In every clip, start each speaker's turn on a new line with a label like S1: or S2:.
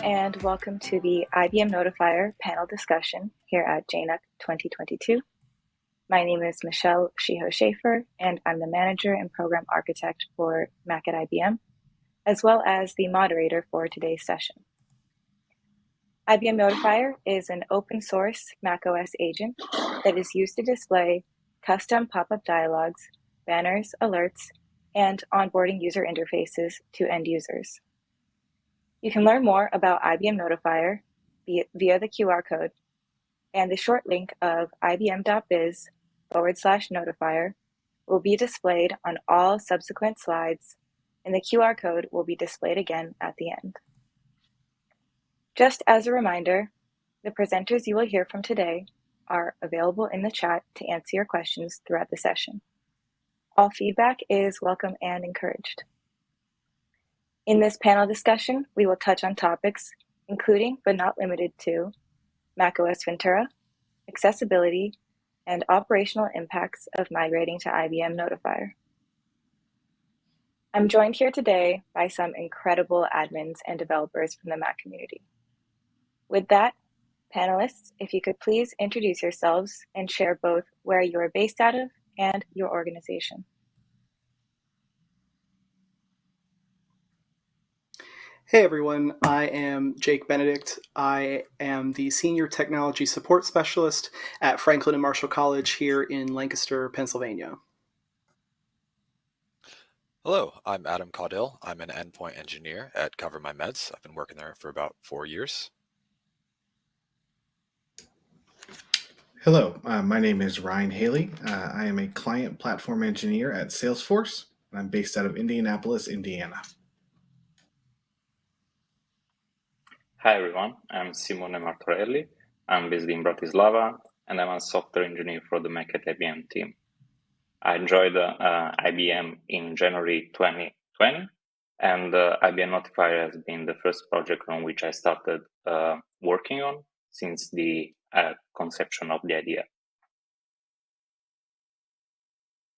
S1: and welcome to the IBM Notifier panel discussion here at JNUC 2022. My name is Michelle Shiho-Schaefer, and I'm the Manager and Program Architect for Mac at IBM, as well as the moderator for today's session. IBM Notifier is an open source macOS agent that is used to display custom pop-up dialogues, banners, alerts, and onboarding user interfaces to end users. You can learn more about IBM Notifier via the QR code, and the short link of ibm.biz/notifier will be displayed on all subsequent slides, and the QR code will be displayed again at the end. Just as a reminder, the presenters you will hear from today are available in the chat to answer your questions throughout the session. All feedback is welcome and encouraged. In this panel discussion, we will touch on topics including but not limited to macOS Ventura, accessibility, and operational impacts of migrating to IBM Notifier. I'm joined here today by some incredible admins and developers from the Mac community. With that, panelists, if you could please introduce yourselves and share both where you are based out of and your organization.
S2: Hey everyone, I am Jake Benedict. I am the Senior Technology Support Specialist at Franklin and Marshall College here in Lancaster, Pennsylvania.
S3: Hello, I'm Adam Caudill. I'm an endpoint engineer at Cover My Meds. I've been working there for about 4 years.
S4: Hello, my name is Ryan Haley. I am a client platform engineer at Salesforce. I'm based out of Indianapolis, Indiana.
S5: Hi everyone, I'm Simone Martorelli. I'm based in Bratislava and I'm a software engineer for the Mac at IBM team. I joined IBM in January 2020 and IBM Notifier has been the first project on which I started working on since the conception of the idea.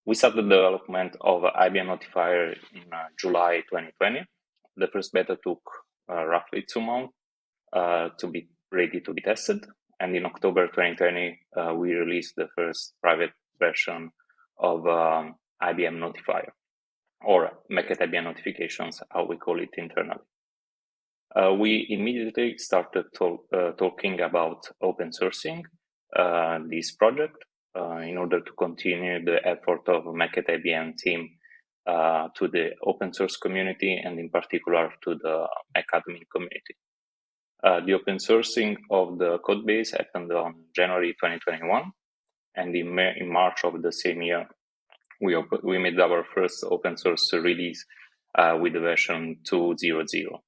S5: We started the development of IBM Notifier in July 2020. The first beta took roughly 2 months to be ready to be tested. And in October 2020, we released the first private version of IBM Notifier, or Mac at IBM Notifications, how we call it internally. We immediately started talking about open sourcing this project in order to continue the effort of Mac at IBM team to the open source community and in particular to the Mac admin community. The open sourcing of the code base happened on January 2021, and in March of the same year, we made our first open source release with the version 2.0.0.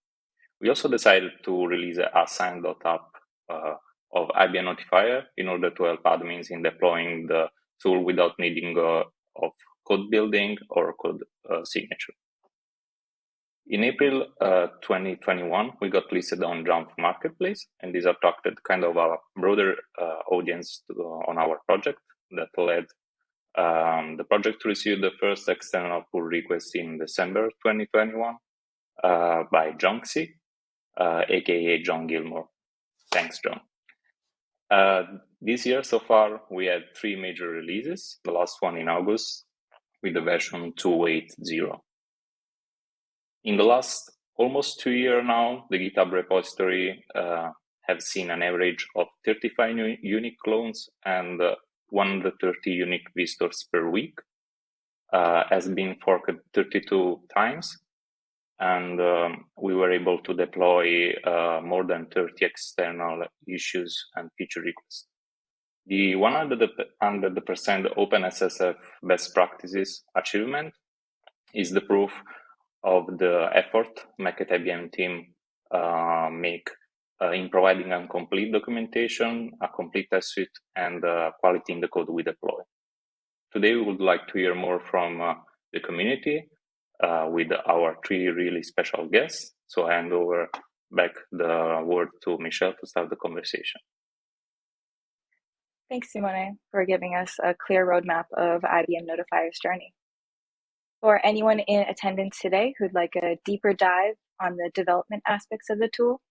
S5: We also decided to release a sign.app of IBM Notifier in order to help admins in deploying the tool without needing of code building or code signature. In April 2021, we got listed on Jamf Marketplace, and this attracted kind of a broader audience on our project that led the project to receive the first external pull request in December 2021 by JNUC, aka John Gilmore. Thanks, John. This year so far, we had 3 major releases, the last one in August with the version 2.8.0. In the last almost 2 years now, the GitHub repository have seen an average of 35 unique clones and 130 unique visitors per week, has been forked 32 times, and we were able to deploy more than 30 external issues and feature requests. The 100% OpenSSF best practices achievement is the proof of the effort Mac at IBM team make in providing a complete documentation, a complete test suite, and quality in the code we deploy. Today, we would like to hear more from the community with our 3 really special guests. So I hand over back the word to Michelle to start the conversation.
S1: Thanks, Simone, for giving us a clear roadmap of IBM Notifier's journey. For anyone in attendance today who'd like a deeper dive on the development aspects of the tool,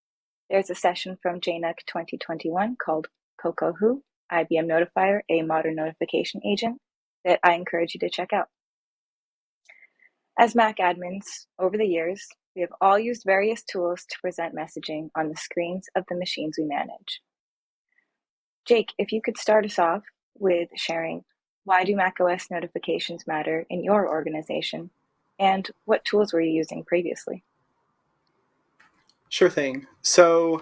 S1: there's a session from JNUC 2021 called COCO IBM Notifier, a modern notification agent, that I encourage you to check out. As Mac admins, over the years, we have all used various tools to present messaging on the screens of the machines we manage. Jake, if you could start us off with sharing, why do macOS notifications matter in your organization, and what tools were you using previously?
S2: Sure thing. So,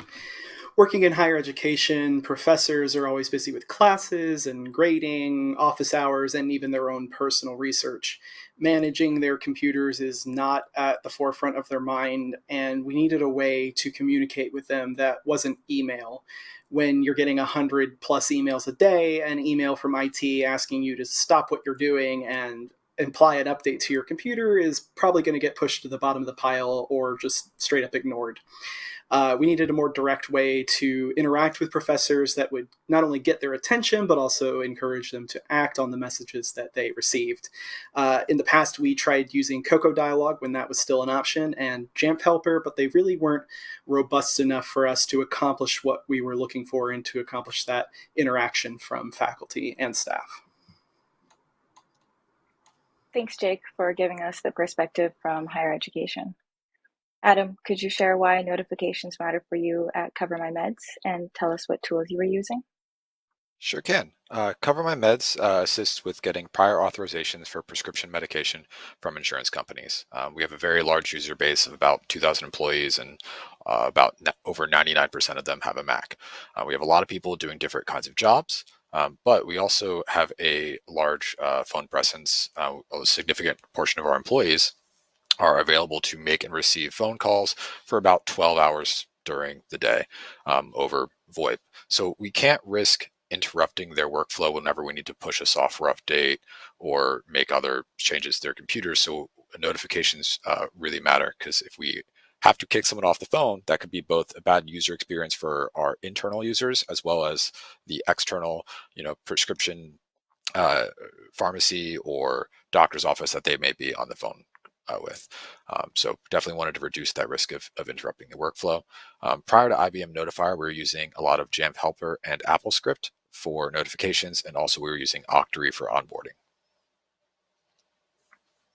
S2: working in higher education, professors are always busy with classes and grading, office hours, and even their own personal research. Managing their computers is not at the forefront of their mind, and we needed a way to communicate with them that wasn't email. When you're getting 100 plus emails a day, an email from IT asking you to stop what you're doing and imply an update to your computer is probably going to get pushed to the bottom of the pile or just straight up ignored. We needed a more direct way to interact with professors that would not only get their attention, but also encourage them to act on the messages that they received. In the past, we tried using Cocoa Dialog when that was still an option, and Jamf Helper, but they really weren't robust enough for us to accomplish what we were looking for and to accomplish that interaction from faculty and staff.
S1: Thanks, Jake, for giving us the perspective from higher education. Adam, could you share why notifications matter for you at Cover My Meds and tell us what tools you were using?
S3: Sure can. Cover My Meds assists with getting prior authorizations for prescription medication from insurance companies. We have a very large user base of about 2,000 employees, and over 99% of them have a Mac. We have a lot of people doing different kinds of jobs, but we also have a large phone presence. A significant portion of our employees are available to make and receive phone calls for about 12 hours during the day over VoIP. So we can't risk interrupting their workflow whenever we need to push a software update or make other changes to their computers. So notifications really matter, because if we have to kick someone off the phone, that could be both a bad user experience for our internal users as well as the external, prescription pharmacy or doctor's office that they may be on the phone with. So definitely wanted to reduce that risk of interrupting the workflow. Prior to IBM Notifier, we were using a lot of Jamf Helper and AppleScript for notifications, and also we were using Octary for onboarding.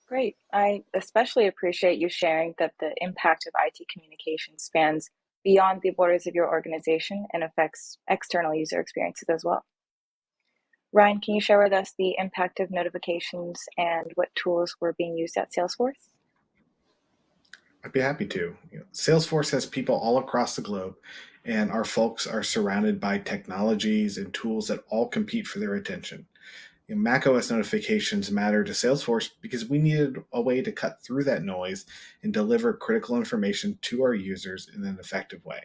S1: Great. I especially appreciate you sharing that the impact of IT communication spans beyond the borders of your organization and affects external user experiences as well. Ryan, can you share with us the impact of notifications and what tools were being used at Salesforce?
S4: I'd be happy to. Salesforce has people all across the globe, and our folks are surrounded by technologies and tools that all compete for their attention. macOS notifications matter to Salesforce because we needed a way to cut through that noise and deliver critical information to our users in an effective way.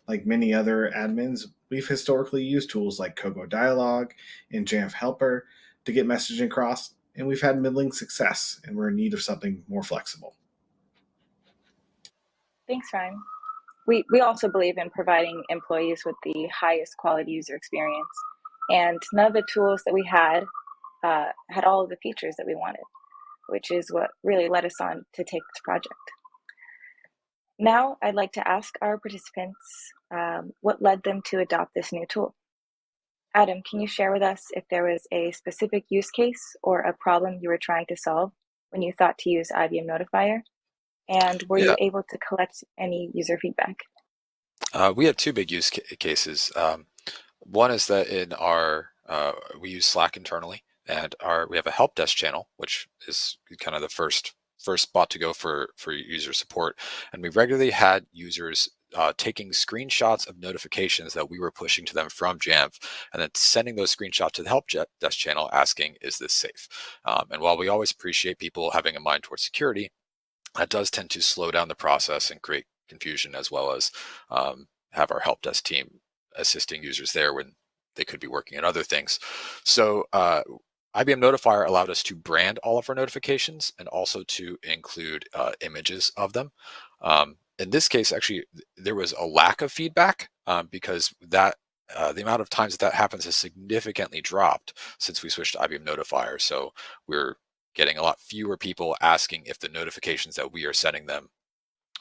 S4: Like many other admins, we've historically used tools like Cocoa Dialog and Jamf Helper to get messaging across, and we've had middling success, and we're in need of something more flexible.
S1: Thanks, Ryan. We also believe in providing employees with the highest quality user experience, and none of the tools that we had all of the features that we wanted, which is what really led us on to take this project. Now, I'd like to ask our participants what led them to adopt this new tool. Adam, can you share with us if there was a specific use case or a problem you were trying to solve when you thought to use IBM Notifier? And were you able to collect any user feedback?
S3: We have two big use cases. One is that in our we use Slack internally, and we have a help desk channel, which is kind of the first spot to go for user support. And we regularly had users taking screenshots of notifications that we were pushing to them from Jamf, and then sending those screenshots to the help desk channel asking, is this safe? And while we always appreciate people having a mind towards security, that does tend to slow down the process and create confusion, as well as have our help desk team assisting users there when they could be working on other things. So IBM Notifier allowed us to brand all of our notifications and also to include images of them. In this case, actually, there was a lack of feedback because the amount of times that happens has significantly dropped since we switched to IBM Notifier. So we're getting a lot fewer people asking if the notifications that we are sending them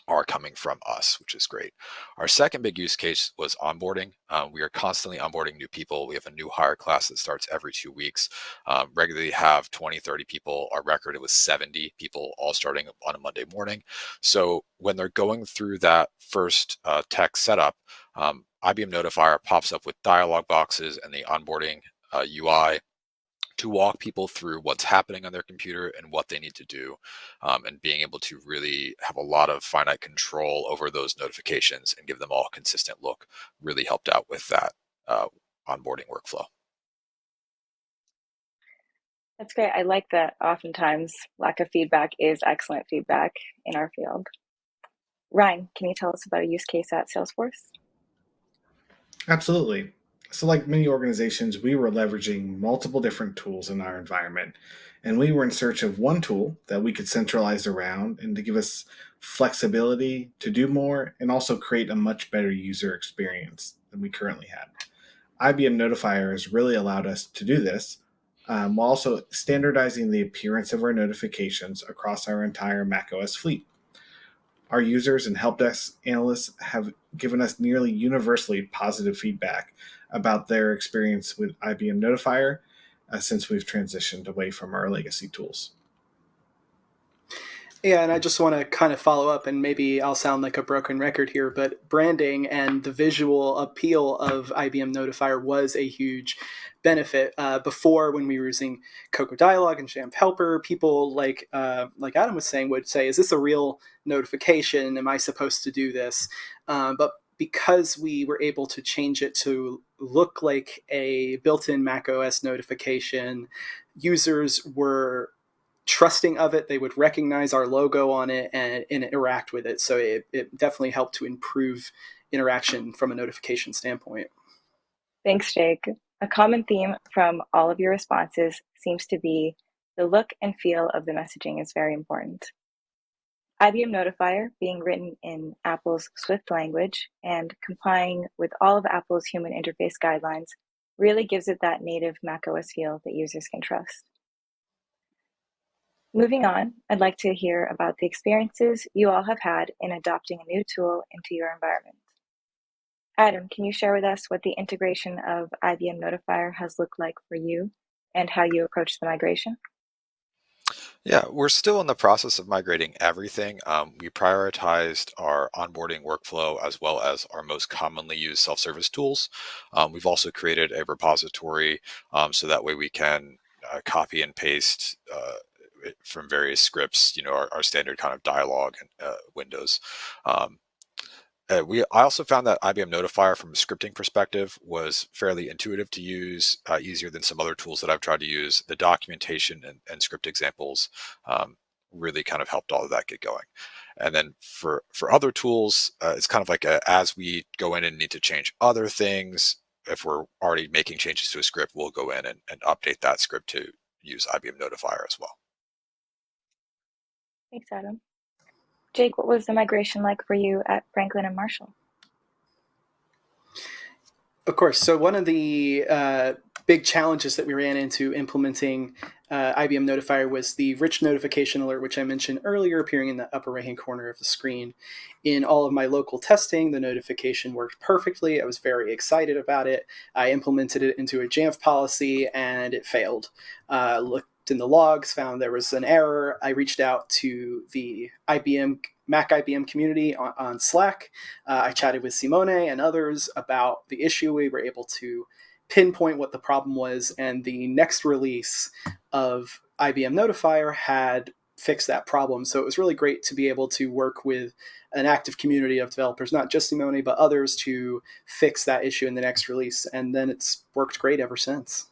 S3: are coming from us, which is great. Our second big use case was onboarding. We are constantly onboarding new people. We have a new hire class that starts every 2 weeks. Regularly have 20, 30 people. Our record, it was 70 people all starting on a Monday morning. So when they're going through that first tech setup, IBM Notifier pops up with dialog boxes and the onboarding UI to walk people through what's happening on their computer and what they need to do, and being able to really have a lot of finite control over those notifications and give them all a consistent look really helped out with that onboarding workflow.
S1: That's great. I like that oftentimes lack of feedback is excellent feedback in our field. Ryan, can you tell us about a use case at Salesforce?
S4: Absolutely. So, like many organizations, we were leveraging multiple different tools in our environment, and we were in search of one tool that we could centralize around and to give us flexibility to do more and also create a much better user experience than we currently had. IBM Notifier has really allowed us to do this, while also standardizing the appearance of our notifications across our entire macOS fleet. Our users and help desk analysts have given us nearly universally positive feedback about their experience with IBM Notifier since we've transitioned away from our legacy tools.
S2: Yeah, and I just want to kind of follow up, and maybe I'll sound like a broken record here, but branding and the visual appeal of IBM Notifier was a huge benefit. Before, when we were using Cocoa Dialog and Jamf Helper, people like Adam was saying would say, "Is this a real notification? Am I supposed to do this?" But because we were able to change it to look like a built-in macOS notification, users were trusting of it. They would recognize our logo on it and interact with it. So it definitely helped to improve interaction from a notification standpoint.
S1: Thanks, Jake. A common theme from all of your responses seems to be the look and feel of the messaging is very important. IBM Notifier, being written in Apple's Swift language and complying with all of Apple's human interface guidelines, really gives it that native macOS feel that users can trust. Moving on, I'd like to hear about the experiences you all have had in adopting a new tool into your environment. Adam, can you share with us what the integration of IBM Notifier has looked like for you and how you approach the migration?
S3: Yeah, we're still in the process of migrating everything. We prioritized our onboarding workflow as well as our most commonly used self-service tools. We've also created a repository so that way we can copy and paste from various scripts, our standard kind of dialogue and windows. Um, I also found that IBM Notifier from a scripting perspective was fairly intuitive to use, easier than some other tools that I've tried to use. The documentation and script examples really kind of helped all of that get going. And then for other tools, it's kind of like as we go in and need to change other things, if we're already making changes to a script, we'll go in and update that script to use IBM Notifier as well.
S1: Thanks, Adam. Jake, what was the migration like for you at Franklin and Marshall?
S2: Of course. So one of the big challenges that we ran into implementing IBM Notifier was the rich notification alert, which I mentioned earlier, appearing in the upper right-hand corner of the screen. In all of my local testing, the notification worked perfectly. I was very excited about it. I implemented it into a Jamf policy, and it failed. Looked in the logs, found there was an error. I reached out to the Mac IBM community on Slack. I chatted with Simone and others about the issue. We were able to pinpoint what the problem was, and the next release of IBM Notifier had fixed that problem. So it was really great to be able to work with an active community of developers, not just Simone, but others, to fix that issue in the next release. And then it's worked great ever since.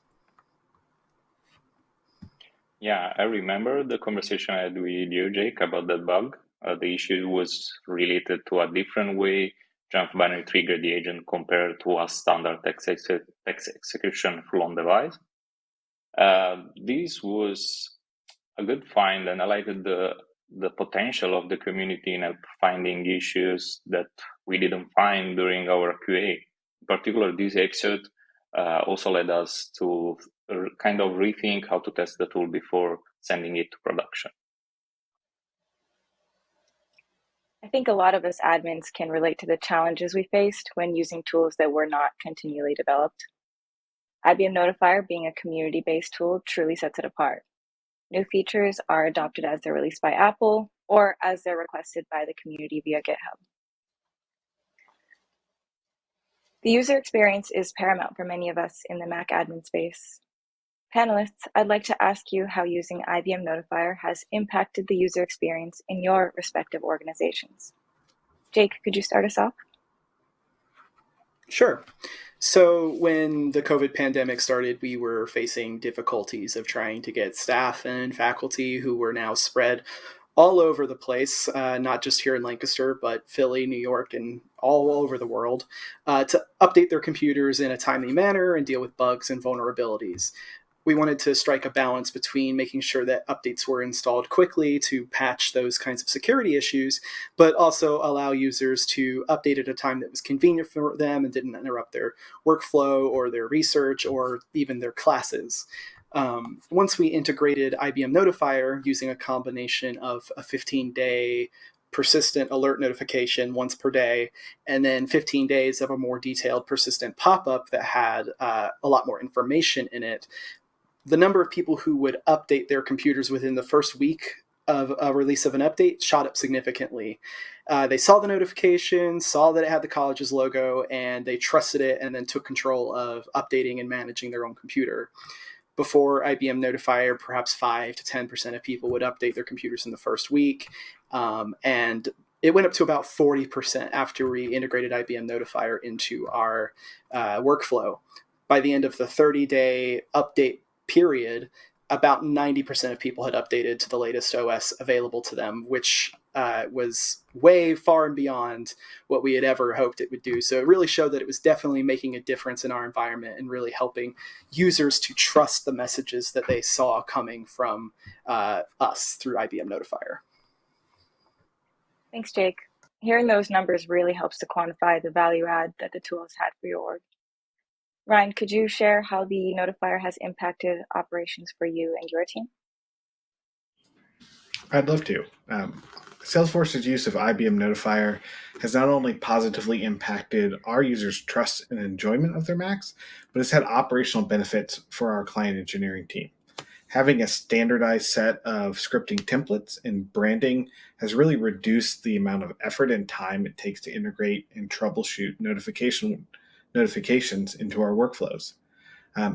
S5: Yeah, I remember the conversation I had with you, Jake, about that bug. The issue was related to a different way Jamf binary triggered the agent compared to a standard text execution flow on device. This was a good find and highlighted the potential of the community in finding issues that we didn't find during our QA. In particular, this episode also led us to kind of rethink how to test the tool before sending it to production.
S1: I think a lot of us admins can relate to the challenges we faced when using tools that were not continually developed. IBM Notifier, being a community-based tool, truly sets it apart. New features are adopted as they're released by Apple or as they're requested by the community via GitHub. The user experience is paramount for many of us in the Mac admin space. Panelists, I'd like to ask you how using IBM Notifier has impacted the user experience in your respective organizations. Jake, could you start us off?
S2: Sure. So when the COVID pandemic started, we were facing difficulties of trying to get staff and faculty who were now spread all over the place, not just here in Lancaster, but Philly, New York, and all over the world, to update their computers in a timely manner and deal with bugs and vulnerabilities. We wanted to strike a balance between making sure that updates were installed quickly to patch those kinds of security issues, but also allow users to update at a time that was convenient for them and didn't interrupt their workflow or their research or even their classes. Once we integrated IBM Notifier using a combination of a 15-day persistent alert notification once per day, and then 15 days of a more detailed persistent pop-up that had a lot more information in it, the number of people who would update their computers within the first week of a release of an update shot up significantly. They saw the notification, saw that it had the college's logo, and they trusted it and then took control of updating and managing their own computer. Before IBM Notifier, perhaps 5 to 10% of people would update their computers in the first week. And it went up to about 40% after we integrated IBM Notifier into our workflow. By the end of the 30-day update period, about 90% of people had updated to the latest OS available to them, which was way far and beyond what we had ever hoped it would do. So it really showed that it was definitely making a difference in our environment and really helping users to trust the messages that they saw coming from us through IBM Notifier.
S1: Thanks, Jake. Hearing those numbers really helps to quantify the value add that the tool has had for your org. Ryan, could you share how the Notifier has impacted operations for you and your team?
S4: I'd love to. Salesforce's use of IBM Notifier has not only positively impacted our users' trust and enjoyment of their Macs, but it's had operational benefits for our client engineering team. Having a standardized set of scripting templates and branding has really reduced the amount of effort and time it takes to integrate and troubleshoot notifications into our workflows.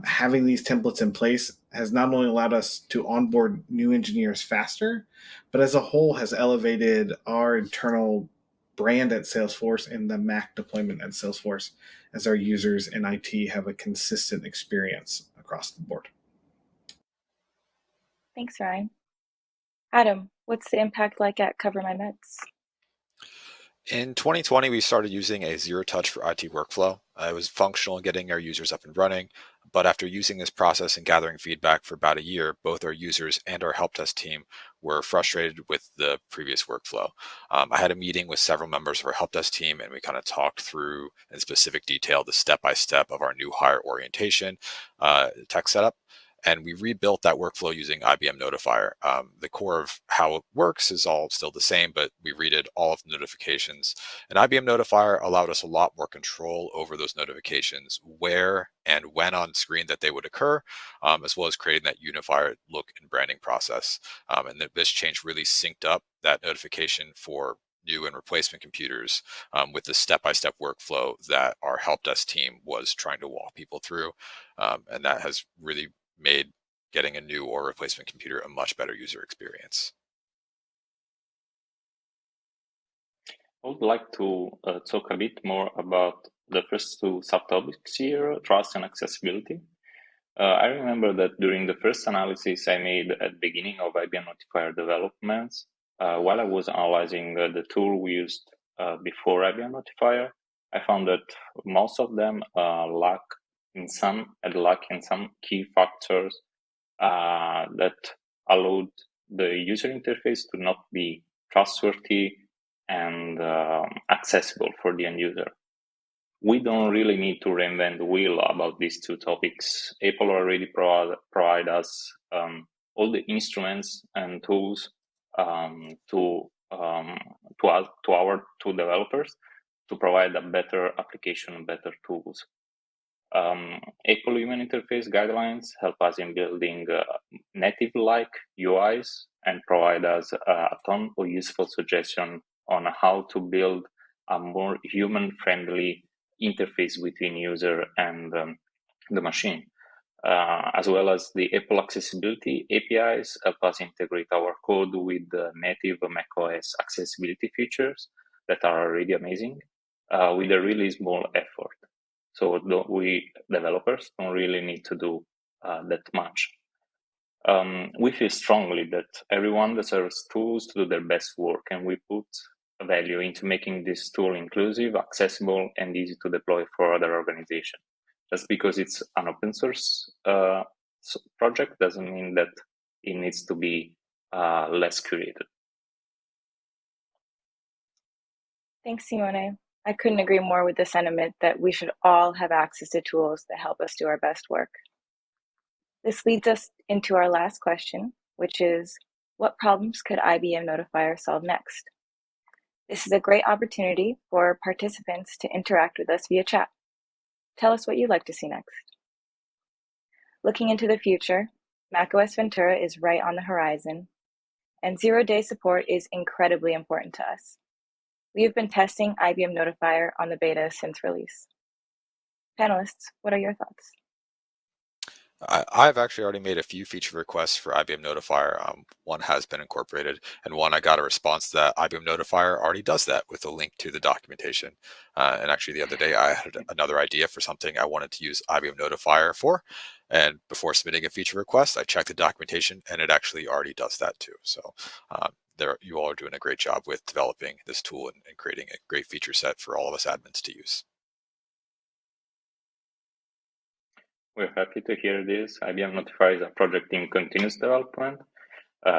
S4: Having these templates in place has not only allowed us to onboard new engineers faster, but as a whole has elevated our internal brand at Salesforce and the Mac deployment at Salesforce as our users and IT have a consistent experience across the board.
S1: Thanks, Ryan. Adam, what's the impact like at Cover My Meds?
S3: In 2020, we started using a zero-touch for IT workflow. It was functional in getting our users up and running, but after using this process and gathering feedback for about a year, both our users and our help desk team were frustrated with the previous workflow. I had a meeting with several members of our help desk team, and we kind of talked through in specific detail the step-by-step of our new hire orientation tech setup. And we rebuilt that workflow using IBM Notifier. The core of how it works is all still the same, but we redid all of the notifications. And IBM Notifier allowed us a lot more control over those notifications, where and when on screen that they would occur, as well as creating that unified look and branding process. And this change really synced up that notification for new and replacement computers with the step-by-step workflow that our help desk team was trying to walk people through. And that has really made getting a new or replacement computer a much better user experience.
S5: I would like to talk a bit more about the first two subtopics here, trust and accessibility. I remember that during the first analysis I made at the beginning of IBM Notifier developments, while I was analyzing the tool we used before IBM Notifier, I found that most of them lack in some key factors that allowed the user interface to not be trustworthy and accessible for the end user. We don't really need to reinvent the wheel about these two topics. Apple already provide us all the instruments and tools to to our two developers to provide a better application, better tools. Apple Human Interface guidelines help us in building native-like UIs and provide us a ton of useful suggestions on how to build a more human-friendly interface between user and the machine. As well as the Apple Accessibility APIs help us integrate our code with the native macOS accessibility features that are already amazing with a really small effort. So we developers don't really need to do that much. We feel strongly that everyone deserves tools to do their best work, and we put value into making this tool inclusive, accessible, and easy to deploy for other organizations. Just because it's an open source project doesn't mean that it needs to be less curated.
S1: Thanks, Simone. I couldn't agree more with the sentiment that we should all have access to tools that help us do our best work. This leads us into our last question, which is, what problems could IBM Notifier solve next? This is a great opportunity for participants to interact with us via chat. Tell us what you'd like to see next. Looking into the future, macOS Ventura is right on the horizon, and zero-day support is incredibly important to us. We have been testing IBM Notifier on the beta since release. Panelists, what are your thoughts?
S3: I've actually already made a few feature requests for IBM Notifier. One has been incorporated, and one I got a response that IBM Notifier already does that with a link to the documentation. And actually the other day I had another idea for something I wanted to use IBM Notifier for. And before submitting a feature request, I checked the documentation and it actually already does that too. So you all are doing a great job with developing this tool and creating a great feature set for all of us admins to use.
S5: We're happy to hear this. IBM Notifier is a project in continuous development.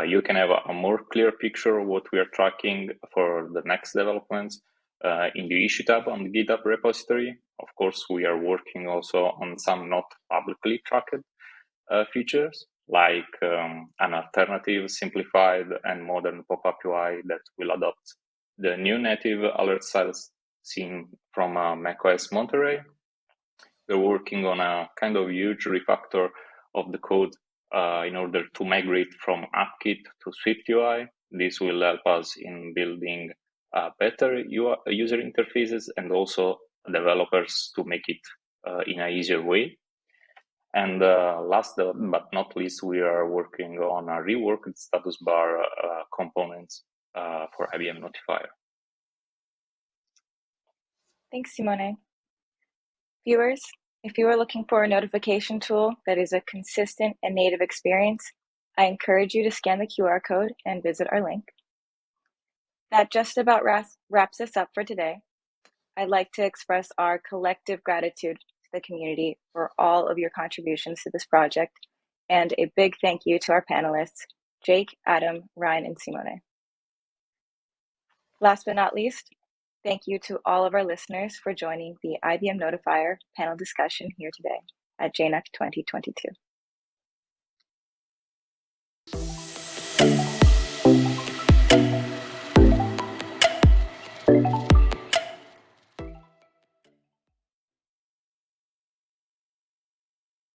S5: You can have a more clear picture of what we are tracking for the next developments in the issue tab on the GitHub repository. Of course, we are working also on some not publicly tracked features, like an alternative, simplified, and modern pop-up UI that will adopt the new native alert styles seen from macOS Monterey. We're working on a kind of huge refactor of the code in order to migrate from AppKit to SwiftUI. This will help us in building better user interfaces and also developers to make it in an easier way. And last but not least, we are working on a reworked status bar components for IBM Notifier.
S1: Thanks, Simone. Viewers, if you are looking for a notification tool that is a consistent and native experience, I encourage you to scan the QR code and visit our link. That just about wraps us up for today. I'd like to express our collective gratitude to the community for all of your contributions to this project, and a big thank you to our panelists, Jake, Adam, Ryan, and Simone. Last but not least, thank you to all of our listeners for joining the IBM Notifier panel discussion here today at JNUC 2022.